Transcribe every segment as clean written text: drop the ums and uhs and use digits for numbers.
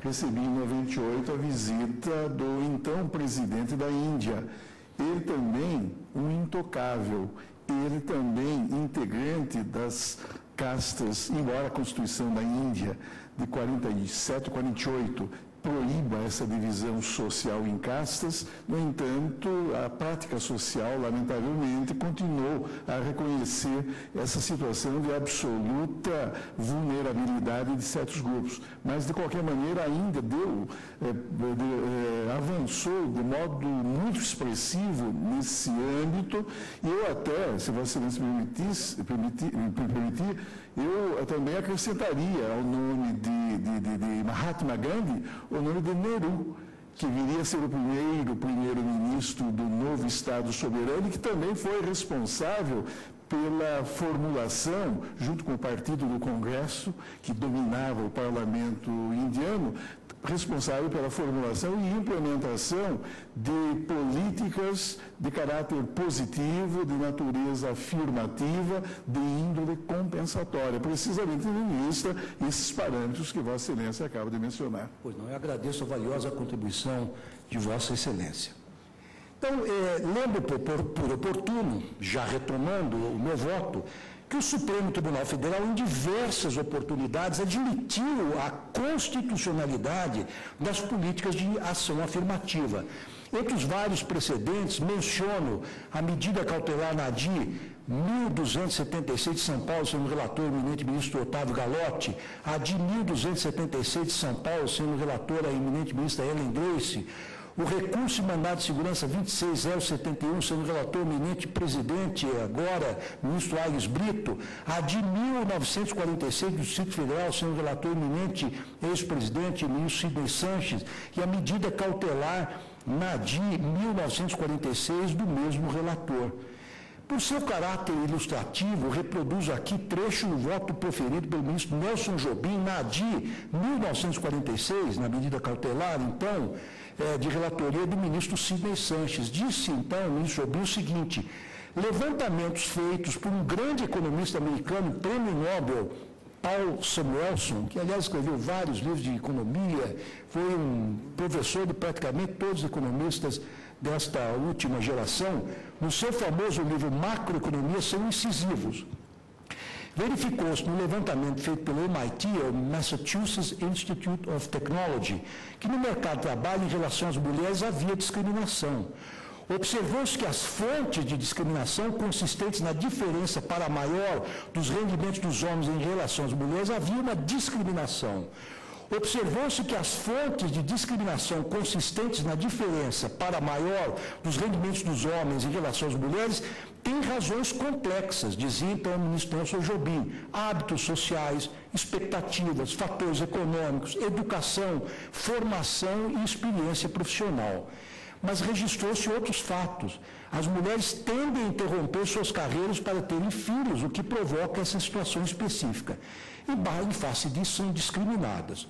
recebi em 98 a visita do então presidente da Índia. Ele também um intocável, ele também integrante das castas, embora a Constituição da Índia de 47, 48 proíba essa divisão social em castas, no entanto, a prática social, lamentavelmente, continuou a reconhecer essa situação de absoluta vulnerabilidade de certos grupos. Mas, de qualquer maneira, a Índia avançou de modo muito expressivo nesse âmbito, e eu até, se Vossa Excelência permitir, eu também acrescentaria ao nome de Mahatma Gandhi o nome de Nehru, que viria a ser o primeiro-ministro do novo Estado soberano, e que também foi responsável pela formulação, junto com o partido do Congresso, que dominava o parlamento indiano, responsável pela formulação e implementação de políticas de caráter positivo, de natureza afirmativa, de índole compensatória, precisamente tendo em vista esses parâmetros que Vossa Excelência acaba de mencionar. Pois não, eu agradeço a valiosa contribuição de Vossa Excelência. Então, lembro por oportuno, já retomando o meu voto, que o Supremo Tribunal Federal, em diversas oportunidades, admitiu a constitucionalidade das políticas de ação afirmativa. Entre os vários precedentes, menciono a medida cautelar na ADI 1276 de São Paulo, sendo relator o eminente ministro Otávio Galotti, a ADI 1276 de São Paulo, sendo relatora a eminente ministra Ellen Grace, o recurso de mandado de segurança 26071, sendo relator eminente presidente, agora, ministro Aires Brito, a de 1946 do Distrito Federal, sendo relator eminente ex-presidente, ministro Sidney Sanches, e a medida cautelar na de 1946 do mesmo relator. Por seu caráter ilustrativo, reproduzo aqui trecho do voto proferido pelo ministro Nelson Jobim na ADI 1946, na medida cautelar, então, de relatoria do ministro Sidney Sanches. Disse, então, o ministro Jobim o seguinte: levantamentos feitos por um grande economista americano, prêmio Nobel, Paul Samuelson, que, aliás, escreveu vários livros de economia, foi um professor de praticamente todos os economistas desta última geração, no seu famoso livro Macroeconomia, são incisivos. Verificou-se no levantamento feito pelo MIT, o Massachusetts Institute of Technology, que no mercado de trabalho, em relação às mulheres, havia discriminação. Observou-se que as fontes de discriminação consistentes na diferença para maior dos rendimentos dos homens em relação às mulheres, havia uma discriminação. Observou-se que as fontes de discriminação consistentes na diferença para maior dos rendimentos dos homens em relação às mulheres têm razões complexas, dizia então o ministro Nelson Jobim: hábitos sociais, expectativas, fatores econômicos, educação, formação e experiência profissional. Mas registrou-se outros fatos. As mulheres tendem a interromper suas carreiras para terem filhos, o que provoca essa situação específica. E, em face disso, são discriminadas.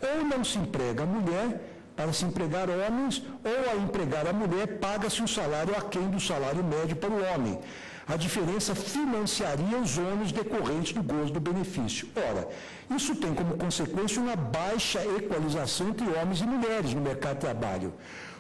Ou não se emprega a mulher para se empregar homens, ou, ao empregar a mulher, paga-se um salário aquém do salário médio para o homem. A diferença financiaria os ônus decorrentes do gozo do benefício. Ora, isso tem como consequência uma baixa equalização entre homens e mulheres no mercado de trabalho.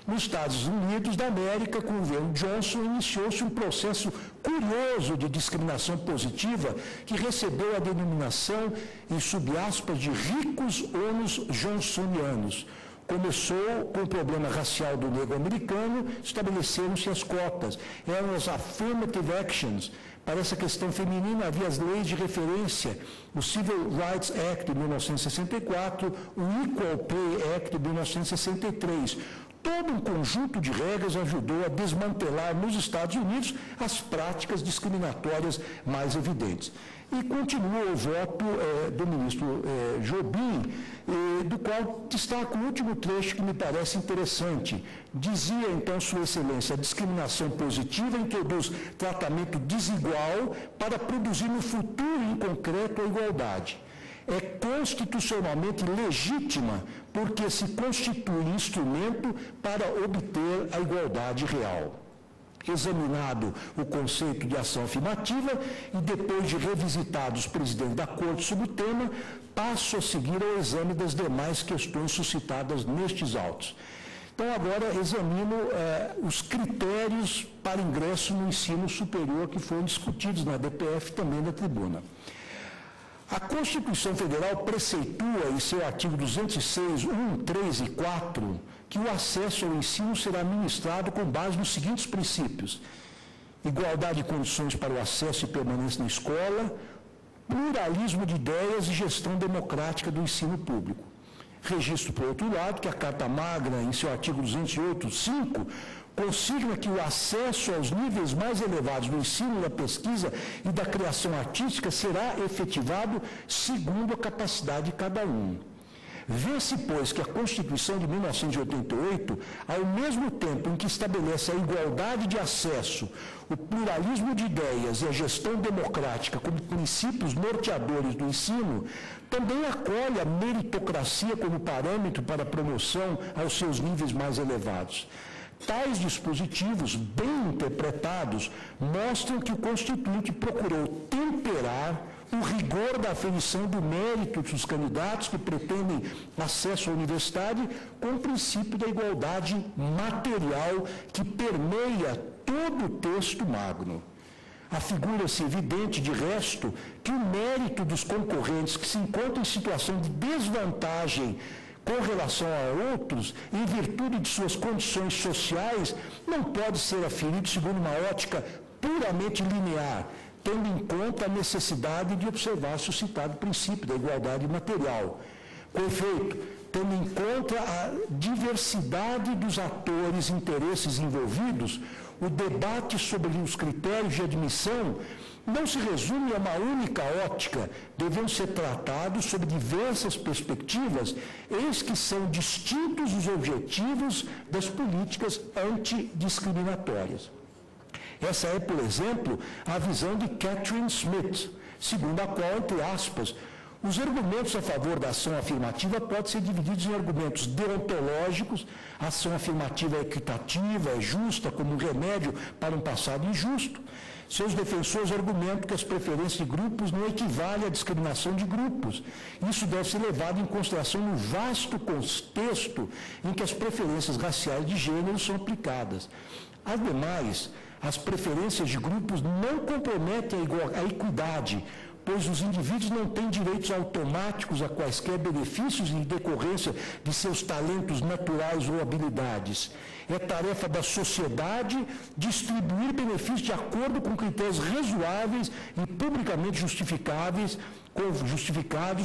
Nos Estados Unidos da América, com o governo Johnson, iniciou-se um processo curioso de discriminação positiva que recebeu a denominação, em subaspas, de ricos ônus johnsonianos. Começou com o problema racial do negro americano, estabeleceram-se as cotas, eram as affirmative actions. Para essa questão feminina havia as leis de referência, o Civil Rights Act de 1964, o Equal Pay Act de 1963. Todo um conjunto de regras ajudou a desmantelar nos Estados Unidos as práticas discriminatórias mais evidentes. E continua o voto do ministro Jobim, do qual destaco o último trecho que me parece interessante. Dizia então Sua Excelência: a discriminação positiva introduz tratamento desigual para produzir no futuro em concreto a igualdade. É constitucionalmente legítima porque se constitui instrumento para obter a igualdade real. Examinado o conceito de ação afirmativa e depois de revisitados os presidentes da Corte sobre o tema, passo a seguir ao exame das demais questões suscitadas nestes autos. Então, agora examino os critérios para ingresso no ensino superior que foram discutidos na DPF também na tribuna. A Constituição Federal preceitua, em seu artigo 206, 1, 3 e 4, que o acesso ao ensino será ministrado com base nos seguintes princípios: igualdade de condições para o acesso e permanência na escola, pluralismo de ideias e gestão democrática do ensino público. Registro, por outro lado, que a Carta Magna, em seu artigo 208, 5, consigna que o acesso aos níveis mais elevados do ensino, da pesquisa e da criação artística será efetivado segundo a capacidade de cada um. Vê-se, pois, que a Constituição de 1988, ao mesmo tempo em que estabelece a igualdade de acesso, o pluralismo de ideias e a gestão democrática como princípios norteadores do ensino, também acolhe a meritocracia como parâmetro para a promoção aos seus níveis mais elevados. Tais dispositivos, bem interpretados, mostram que o Constituinte procurou temperar o rigor da aferição do mérito dos candidatos que pretendem acesso à universidade com o princípio da igualdade material que permeia todo o texto magno. Afigura-se evidente, de resto, que o mérito dos concorrentes que se encontram em situação de desvantagem com relação a outros, em virtude de suas condições sociais, não pode ser aferido segundo uma ótica puramente linear, tendo em conta a necessidade de observar-se o citado princípio da igualdade material. Com efeito, tendo em conta a diversidade dos atores e interesses envolvidos, o debate sobre os critérios de admissão não se resume a uma única ótica, devendo ser tratados sob diversas perspectivas, eis que são distintos os objetivos das políticas antidiscriminatórias. Essa é, por exemplo, a visão de Catherine Smith, segundo a qual, entre aspas, os argumentos a favor da ação afirmativa podem ser divididos em argumentos deontológicos, a ação afirmativa é equitativa, é justa, como um remédio para um passado injusto. Seus defensores argumentam que as preferências de grupos não equivalem à discriminação de grupos. Isso deve ser levado em consideração no vasto contexto em que as preferências raciais de gênero são aplicadas. Ademais, as preferências de grupos não comprometem a equidade, pois os indivíduos não têm direitos automáticos a quaisquer benefícios em decorrência de seus talentos naturais ou habilidades. É tarefa da sociedade distribuir benefícios de acordo com critérios razoáveis e publicamente justificados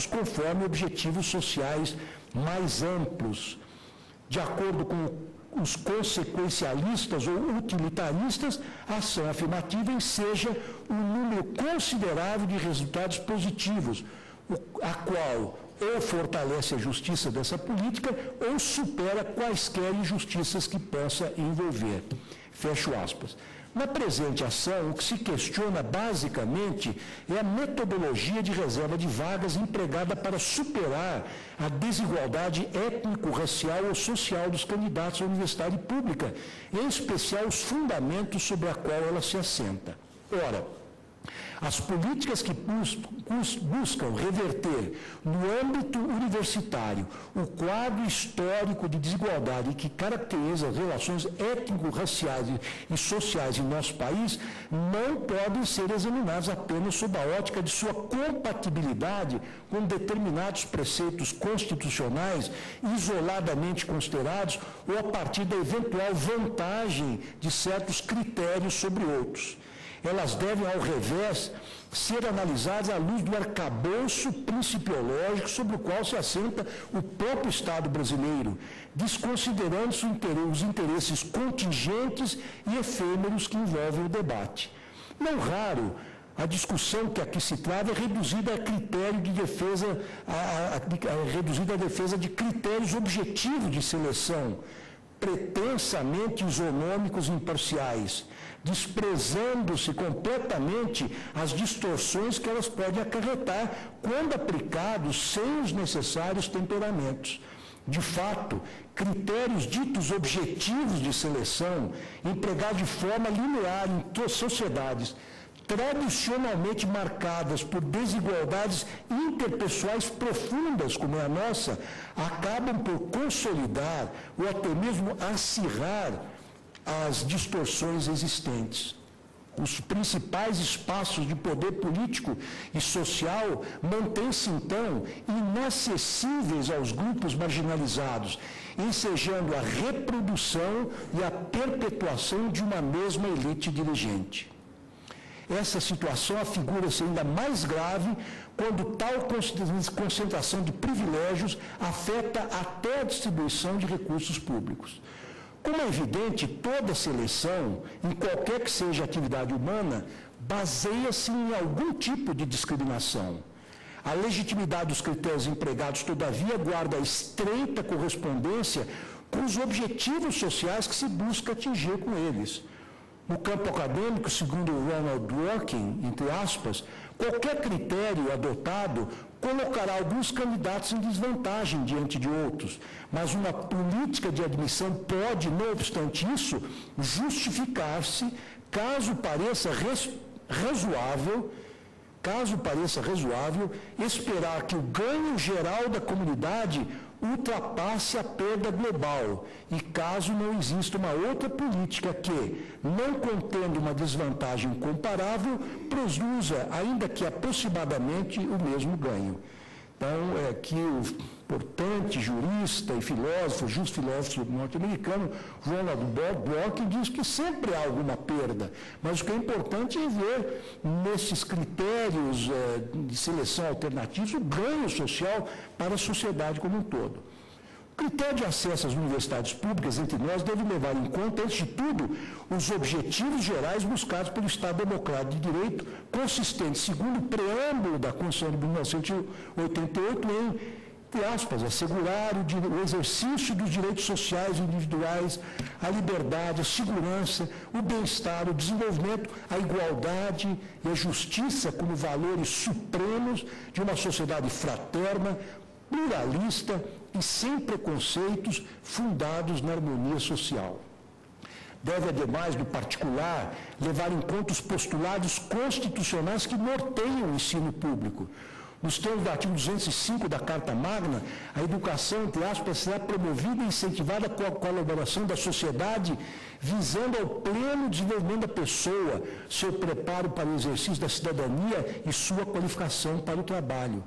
conforme objetivos sociais mais amplos. De acordo com os consequencialistas ou utilitaristas, a ação afirmativa enseja um número considerável de resultados positivos, a qual ou fortalece a justiça dessa política ou supera quaisquer injustiças que possa envolver. Fecho aspas. Na presente ação, o que se questiona basicamente é a metodologia de reserva de vagas empregada para superar a desigualdade étnico-racial ou social dos candidatos à universidade pública, em especial os fundamentos sobre a qual ela se assenta. Ora, as políticas que buscam reverter no âmbito universitário o quadro histórico de desigualdade que caracteriza as relações étnico-raciais e sociais em nosso país não podem ser examinadas apenas sob a ótica de sua compatibilidade com determinados preceitos constitucionais isoladamente considerados ou a partir da eventual vantagem de certos critérios sobre outros. Elas devem, ao revés, ser analisadas à luz do arcabouço principiológico sobre o qual se assenta o próprio Estado brasileiro, desconsiderando-se os interesses contingentes e efêmeros que envolvem o debate. Não raro, a discussão que aqui se trata é reduzida a critério de defesa, reduzida a defesa de critérios objetivos de seleção, pretensamente isonômicos e imparciais, desprezando-se completamente as distorções que elas podem acarretar quando aplicados sem os necessários temperamentos. De fato, critérios ditos objetivos de seleção, empregados de forma linear em sociedades tradicionalmente marcadas por desigualdades interpessoais profundas, como é a nossa, acabam por consolidar ou até mesmo acirrar as distorções existentes. Os principais espaços de poder político e social mantêm-se, então, inacessíveis aos grupos marginalizados, ensejando a reprodução e a perpetuação de uma mesma elite dirigente. Essa situação afigura-se ainda mais grave quando tal concentração de privilégios afeta até a distribuição de recursos públicos. Como é evidente, toda seleção, em qualquer que seja a atividade humana, baseia-se em algum tipo de discriminação. A legitimidade dos critérios empregados, todavia, guarda estreita correspondência com os objetivos sociais que se busca atingir com eles. No campo acadêmico, segundo Ronald Dworkin, entre aspas, qualquer critério adotado colocará alguns candidatos em desvantagem diante de outros, mas uma política de admissão pode, não obstante isso, justificar-se caso pareça razoável esperar que o ganho geral da comunidade ultrapasse a perda global e caso não exista uma outra política que, não contendo uma desvantagem comparável, produza, ainda que aproximadamente, o mesmo ganho. Então, aqui o importante jurista e filósofo, justo filósofo norte-americano, Ronald Dworkin, diz que sempre há alguma perda, mas o que é importante é ver nesses critérios de seleção alternativos o ganho social para a sociedade como um todo. O critério de acesso às universidades públicas entre nós deve levar em conta, antes de tudo, os objetivos gerais buscados pelo Estado Democrático de Direito, consistente, segundo o preâmbulo da Constituição de 1988, entre aspas, assegurar o exercício dos direitos sociais individuais, a liberdade, a segurança, o bem-estar, o desenvolvimento, a igualdade e a justiça como valores supremos de uma sociedade fraterna, pluralista e sem preconceitos, fundados na harmonia social. Deve, ademais do particular, levar em conta os postulados constitucionais que norteiam o ensino público. Nos termos do artigo 205 da Carta Magna, a educação, entre aspas, será promovida e incentivada com a colaboração da sociedade, visando ao pleno desenvolvimento da pessoa, seu preparo para o exercício da cidadania e sua qualificação para o trabalho.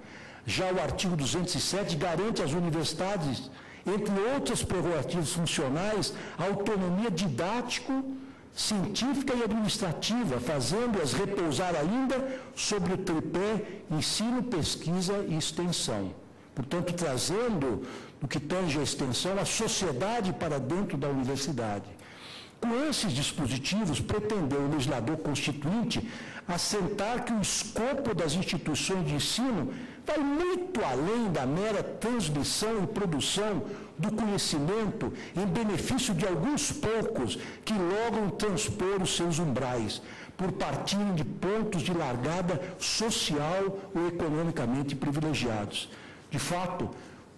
Já o artigo 207 garante às universidades, entre outras prerrogativas funcionais, a autonomia didático-científica e administrativa, fazendo-as repousar ainda sobre o tripé ensino, pesquisa e extensão. Portanto, trazendo, no que tange a extensão, a sociedade para dentro da universidade. Com esses dispositivos, pretendeu o legislador constituinte assentar que o escopo das instituições de ensino vai muito além da mera transmissão e produção do conhecimento em benefício de alguns poucos que logram transpor os seus umbrais, por partirem de pontos de largada social ou economicamente privilegiados. De fato,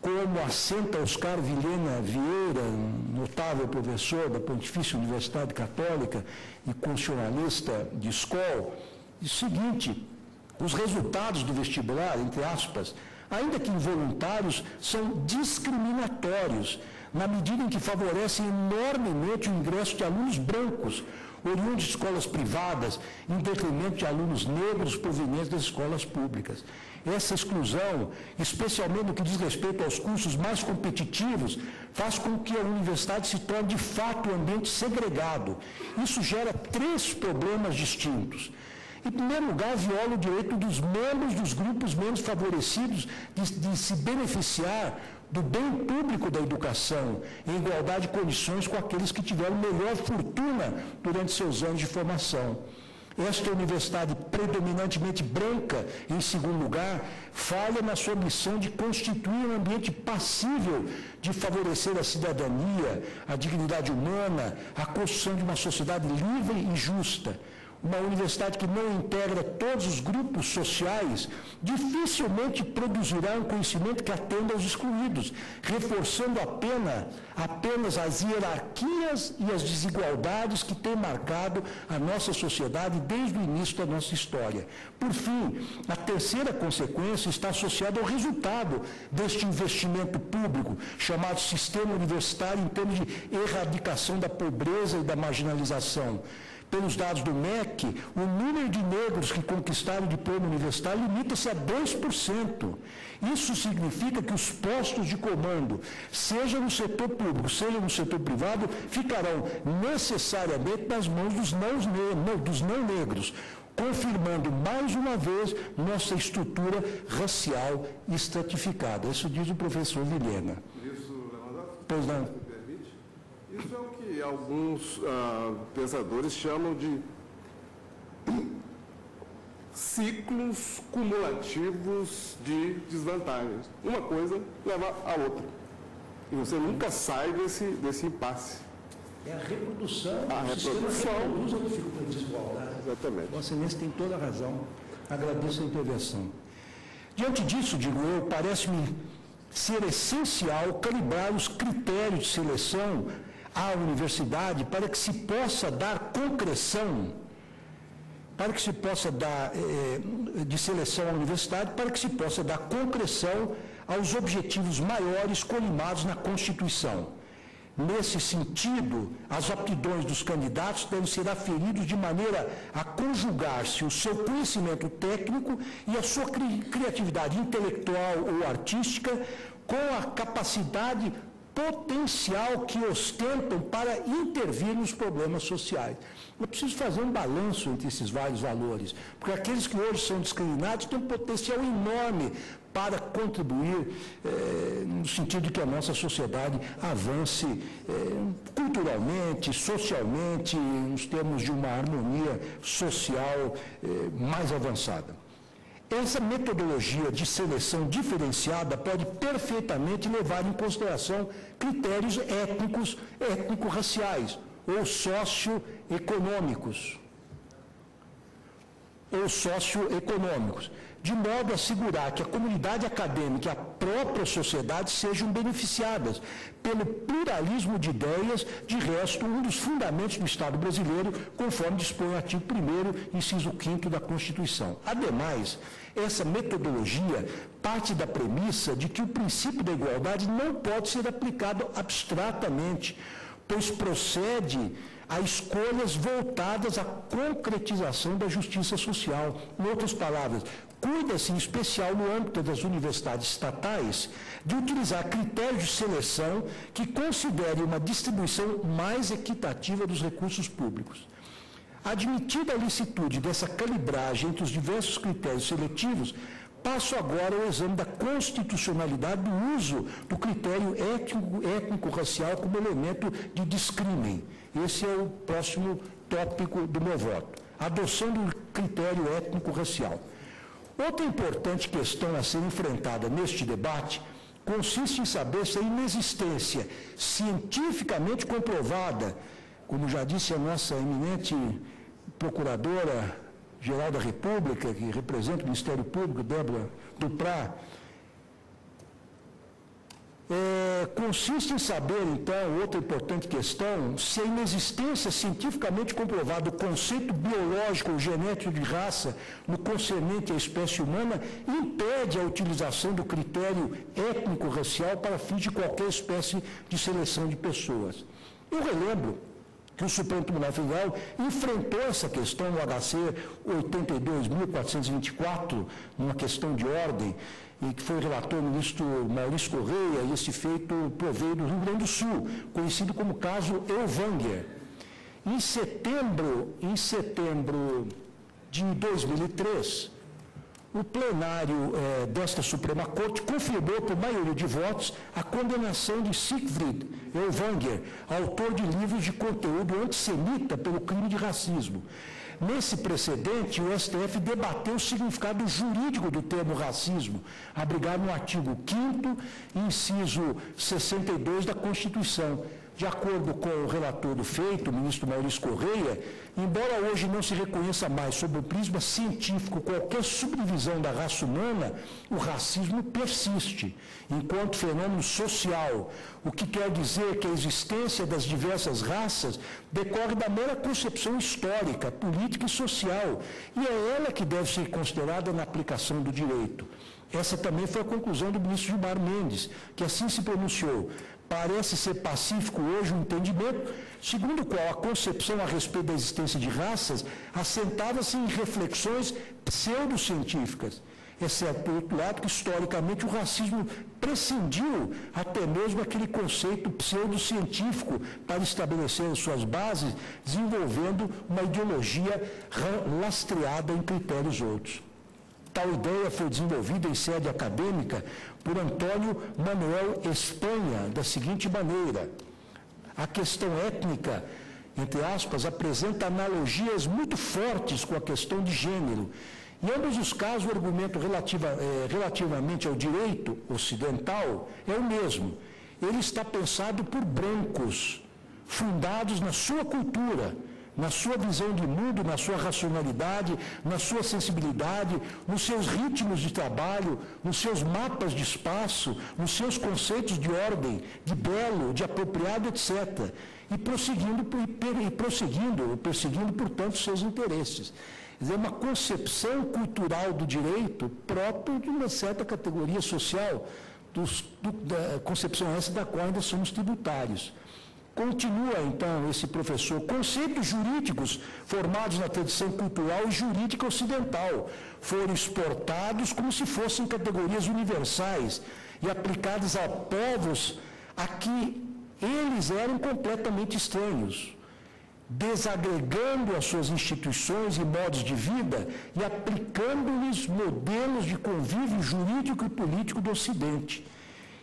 como assenta Oscar Vilhena Vieira, notável professor da Pontifícia Universidade Católica e constitucionalista de escola, diz o seguinte: os resultados do vestibular, entre aspas, ainda que involuntários, são discriminatórios, na medida em que favorecem enormemente o ingresso de alunos brancos, oriundos de escolas privadas, em detrimento de alunos negros provenientes das escolas públicas. Essa exclusão, especialmente no que diz respeito aos cursos mais competitivos, faz com que a universidade se torne de fato um ambiente segregado. Isso gera 3 problemas distintos. Em primeiro lugar, viola o direito dos membros dos grupos menos favorecidos de se beneficiar do bem público da educação, em igualdade de condições com aqueles que tiveram melhor fortuna durante seus anos de formação. Esta universidade predominantemente branca, em segundo lugar, falha na sua missão de constituir um ambiente passível de favorecer a cidadania, a dignidade humana, a construção de uma sociedade livre e justa. uma universidade que não integra todos os grupos sociais, dificilmente produzirá um conhecimento que atenda aos excluídos, reforçando apenas as hierarquias e as desigualdades que têm marcado a nossa sociedade desde o início da nossa história. Por fim, a terceira consequência está associada ao resultado deste investimento público, chamado sistema universitário em termos de erradicação da pobreza e da marginalização. Pelos dados do MEC, o número de negros que conquistaram o diploma universitário limita-se a 2%. Isso significa que os postos de comando, seja no setor público, seja no setor privado, ficarão necessariamente nas mãos dos não negros, confirmando mais uma vez nossa estrutura racial estratificada. Isso diz o professor Vilhena. Isso, Lewandowski? Pois não. Isso é o que alguns pensadores chamam de ciclos cumulativos de desvantagens. Uma coisa leva à outra. E você nunca sai desse impasse. É a reprodução. A reprodução. Reproduz a dificuldade de desigualdade. Exatamente. Vossa Excelência tem toda a razão. Agradeço a intervenção. Diante disso, digo eu, parece-me ser essencial calibrar os critérios de seleção à universidade para que se possa dar concreção, de seleção à universidade, para que se possa dar concreção aos objetivos maiores colimados na Constituição. Nesse sentido, as aptidões dos candidatos devem ser aferidos de maneira a conjugar-se o seu conhecimento técnico e a sua criatividade intelectual ou artística com a capacidade potencial que ostentam para intervir nos problemas sociais. Eu preciso fazer um balanço entre esses vários valores, porque aqueles que hoje são discriminados têm um potencial enorme para contribuir no sentido de que a nossa sociedade avance culturalmente, socialmente, nos termos de uma harmonia social mais avançada. Essa metodologia de seleção diferenciada pode perfeitamente levar em consideração critérios étnico-raciais ou socioeconômicos, de modo a assegurar que a comunidade acadêmica e a própria sociedade sejam beneficiadas pelo pluralismo de ideias, de resto, um dos fundamentos do Estado brasileiro, conforme dispõe o artigo 1º, inciso 5º da Constituição. Ademais, essa metodologia parte da premissa de que o princípio da igualdade não pode ser aplicado abstratamente, pois procede a escolhas voltadas à concretização da justiça social. Em outras palavras, cuida-se, em especial no âmbito das universidades estatais, de utilizar critérios de seleção que considerem uma distribuição mais equitativa dos recursos públicos. Admitida a licitude dessa calibragem entre os diversos critérios seletivos, passo agora ao exame da constitucionalidade do uso do critério étnico-racial como elemento de discrimen. Esse é o próximo tópico do meu voto. Adoção do critério étnico-racial. Outra importante questão a ser enfrentada neste debate consiste em saber se a inexistência cientificamente comprovada, como já disse a nossa eminente Procuradora-Geral da República, que representa o Ministério Público, Débora Duprá, consiste em saber, então, outra importante questão, se a inexistência cientificamente comprovada do conceito biológico ou genético de raça no concernente à espécie humana impede a utilização do critério étnico-racial para fins de qualquer espécie de seleção de pessoas. Eu relembro que o Supremo Tribunal Federal enfrentou essa questão no HC 82.424, numa questão de ordem, e que foi relator o ministro Maurício Correia, e esse feito proveio do Rio Grande do Sul, conhecido como caso Elvanger. Em setembro de 2003, o plenário desta Suprema Corte confirmou por maioria de votos a condenação de Siegfried Elvanger, autor de livros de conteúdo antissemita pelo crime de racismo. Nesse precedente, o STF debateu o significado jurídico do termo racismo, abrigado no artigo 5º, inciso 62 da Constituição, De acordo com o relator do feito, o ministro Maurício Correia, embora hoje não se reconheça mais sob o prisma científico qualquer subdivisão da raça humana, o racismo persiste enquanto fenômeno social, o que quer dizer que a existência das diversas raças decorre da mera concepção histórica, política e social, e é ela que deve ser considerada na aplicação do direito. Essa também foi a conclusão do ministro Gilmar Mendes, que assim se pronunciou. Parece ser pacífico hoje o entendimento, segundo o qual a concepção a respeito da existência de raças assentava-se em reflexões pseudocientíficas, exceto, por outro lado, que historicamente o racismo prescindiu até mesmo aquele conceito pseudocientífico para estabelecer as suas bases, desenvolvendo uma ideologia lastreada em critérios outros. Tal ideia foi desenvolvida em sede acadêmica por Antônio Manuel Espanha, da seguinte maneira: a questão étnica, entre aspas, apresenta analogias muito fortes com a questão de gênero. Em ambos os casos, o argumento relativamente ao direito ocidental é o mesmo. Ele está pensado por brancos, fundados na sua cultura, na sua visão de mundo, na sua racionalidade, na sua sensibilidade, nos seus ritmos de trabalho, nos seus mapas de espaço, nos seus conceitos de ordem, de belo, de apropriado, etc. E perseguindo, portanto, seus interesses. Quer dizer, uma concepção cultural do direito próprio de uma certa categoria social, da concepção essa da qual ainda somos tributários. Continua, então, esse professor, conceitos jurídicos formados na tradição cultural e jurídica ocidental foram exportados como se fossem categorias universais e aplicados a povos a que eles eram completamente estranhos, desagregando as suas instituições e modos de vida e aplicando-lhes modelos de convívio jurídico e político do Ocidente.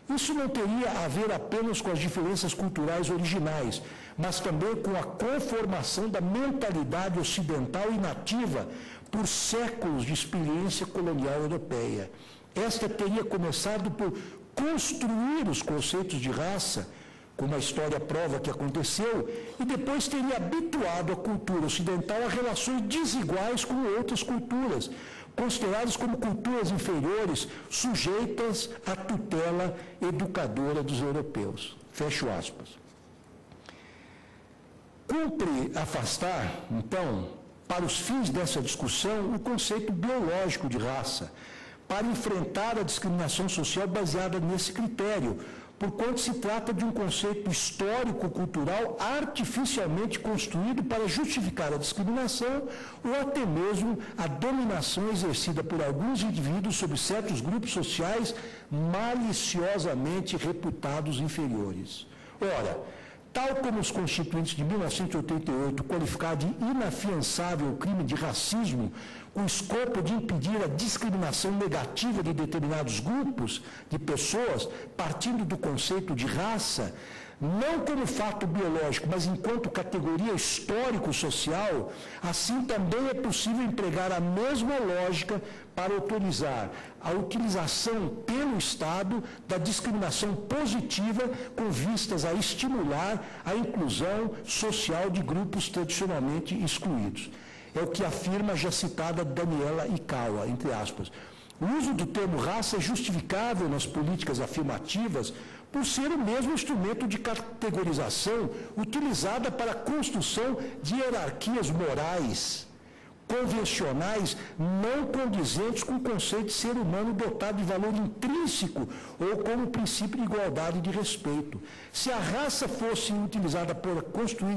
Isso não teria a ver apenas com as diferenças culturais originais, mas também com a conformação da mentalidade ocidental e nativa por séculos de experiência colonial europeia. Esta teria começado por construir os conceitos de raça, como a história prova que aconteceu, e depois teria habituado a cultura ocidental a relações desiguais com outras culturas, consideradas como culturas inferiores, sujeitas à tutela educadora dos europeus. Fecho aspas. Cumpre afastar, então, para os fins dessa discussão, o conceito biológico de raça, para enfrentar a discriminação social baseada nesse critério, porquanto se trata de um conceito histórico-cultural artificialmente construído para justificar a discriminação ou até mesmo a dominação exercida por alguns indivíduos sobre certos grupos sociais maliciosamente reputados inferiores. Ora, tal como os constituintes de 1988 qualificaram de inafiançável o crime de racismo, com o escopo de impedir a discriminação negativa de determinados grupos de pessoas, partindo do conceito de raça, não como fato biológico, mas enquanto categoria histórico-social, assim também é possível empregar a mesma lógica para autorizar a utilização pelo Estado da discriminação positiva com vistas a estimular a inclusão social de grupos tradicionalmente excluídos. É o que afirma a já citada Daniela Ikawa, entre aspas. O uso do termo raça é justificável nas políticas afirmativas por ser o mesmo instrumento de categorização utilizada para a construção de hierarquias morais convencionais não condizentes com o conceito de ser humano dotado de valor intrínseco ou com o princípio de igualdade e de respeito. Se a raça fosse utilizada para construir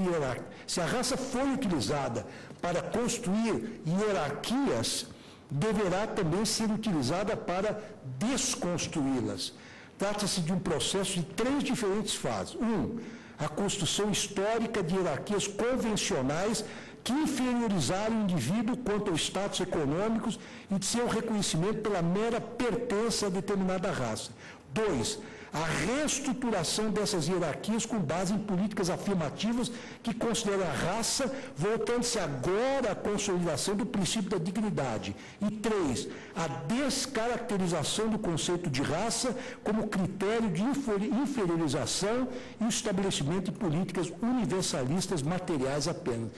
hierarquias, deverá também ser utilizada para desconstruí-las. Trata-se de um processo de 3 diferentes fases. 1. A construção histórica de hierarquias convencionais que inferiorizaram o indivíduo quanto aos status econômicos e de seu reconhecimento pela mera pertença a determinada raça. 2. a reestruturação dessas hierarquias com base em políticas afirmativas que consideram a raça, voltando-se agora à consolidação do princípio da dignidade. E 3, a descaracterização do conceito de raça como critério de inferiorização e o estabelecimento de políticas universalistas materiais apenas.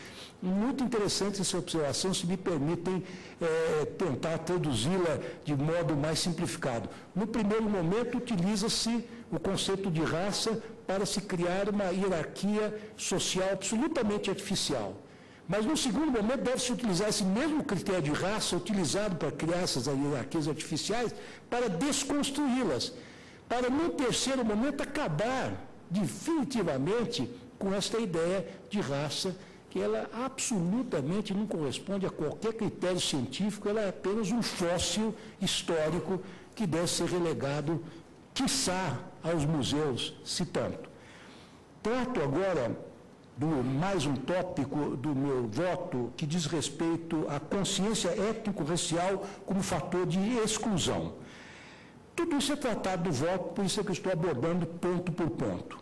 Muito interessante essa observação, se me permitem tentar traduzi-la de modo mais simplificado. No primeiro momento, utiliza-se o conceito de raça para se criar uma hierarquia social absolutamente artificial. Mas, no segundo momento, deve-se utilizar esse mesmo critério de raça utilizado para criar essas hierarquias artificiais para desconstruí-las. Para, no terceiro momento, acabar definitivamente com esta ideia de raça, que ela absolutamente não corresponde a qualquer critério científico, ela é apenas um fóssil histórico que deve ser relegado, quiçá, aos museus, se tanto. Trato agora mais um tópico do meu voto que diz respeito à consciência étnico-racial como fator de exclusão. Tudo isso é tratado do voto, por isso é que eu estou abordando ponto por ponto.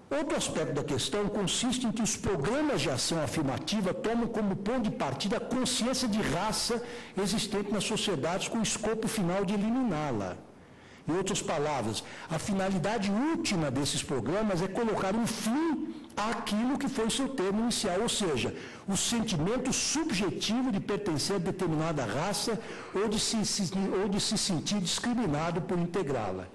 Outro aspecto da questão consiste em que os programas de ação afirmativa tomam como ponto de partida a consciência de raça existente nas sociedades com o escopo final de eliminá-la. Em outras palavras, a finalidade última desses programas é colocar um fim àquilo que foi seu termo inicial, ou seja, o sentimento subjetivo de pertencer a determinada raça ou de se sentir discriminado por integrá-la.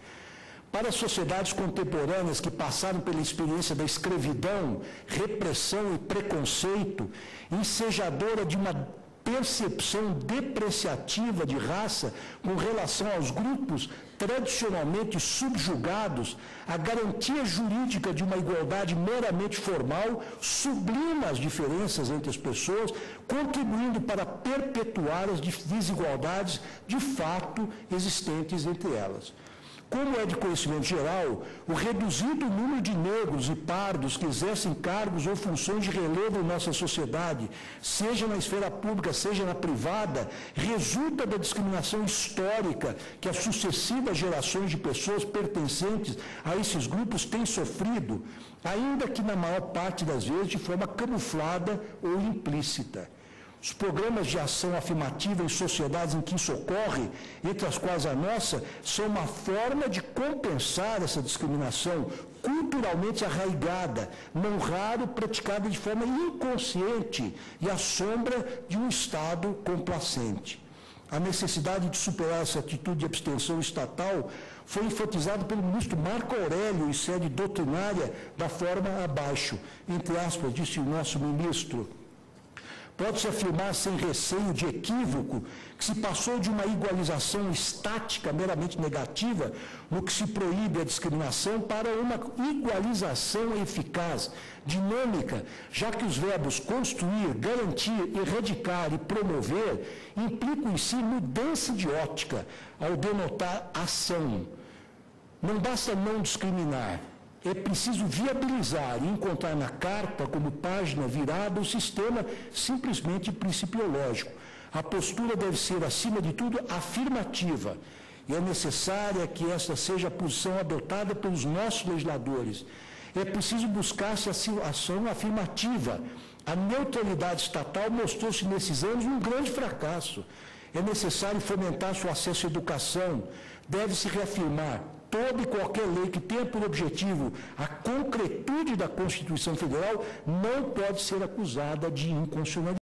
Para as sociedades contemporâneas que passaram pela experiência da escravidão, repressão e preconceito, ensejadora de uma percepção depreciativa de raça com relação aos grupos tradicionalmente subjugados, a garantia jurídica de uma igualdade meramente formal sublima as diferenças entre as pessoas, contribuindo para perpetuar as desigualdades de fato existentes entre elas. Como é de conhecimento geral, o reduzido número de negros e pardos que exercem cargos ou funções de relevo em nossa sociedade, seja na esfera pública, seja na privada, resulta da discriminação histórica que as sucessivas gerações de pessoas pertencentes a esses grupos têm sofrido, ainda que na maior parte das vezes de forma camuflada ou implícita. Os programas de ação afirmativa em sociedades em que isso ocorre, entre as quais a nossa, são uma forma de compensar essa discriminação culturalmente arraigada, não raro praticada de forma inconsciente e à sombra de um Estado complacente. A necessidade de superar essa atitude de abstenção estatal foi enfatizada pelo ministro Marco Aurélio em sede doutrinária da forma abaixo. Entre aspas, disse o nosso ministro: pode-se afirmar sem receio de equívoco que se passou de uma igualização estática, meramente negativa, no que se proíbe a discriminação, para uma igualização eficaz, dinâmica, já que os verbos construir, garantir, erradicar e promover implicam em si mudança de ótica ao denotar ação. Não basta não discriminar. É preciso viabilizar e encontrar na carta, como página virada, o sistema simplesmente principiológico. A postura deve ser, acima de tudo, afirmativa. E é necessária que esta seja a posição adotada pelos nossos legisladores. É preciso buscar-se a ação afirmativa. A neutralidade estatal mostrou-se nesses anos um grande fracasso. É necessário fomentar seu acesso à educação. Deve-se reafirmar: toda e qualquer lei que tenha por objetivo a concretude da Constituição Federal não pode ser acusada de inconstitucionalidade.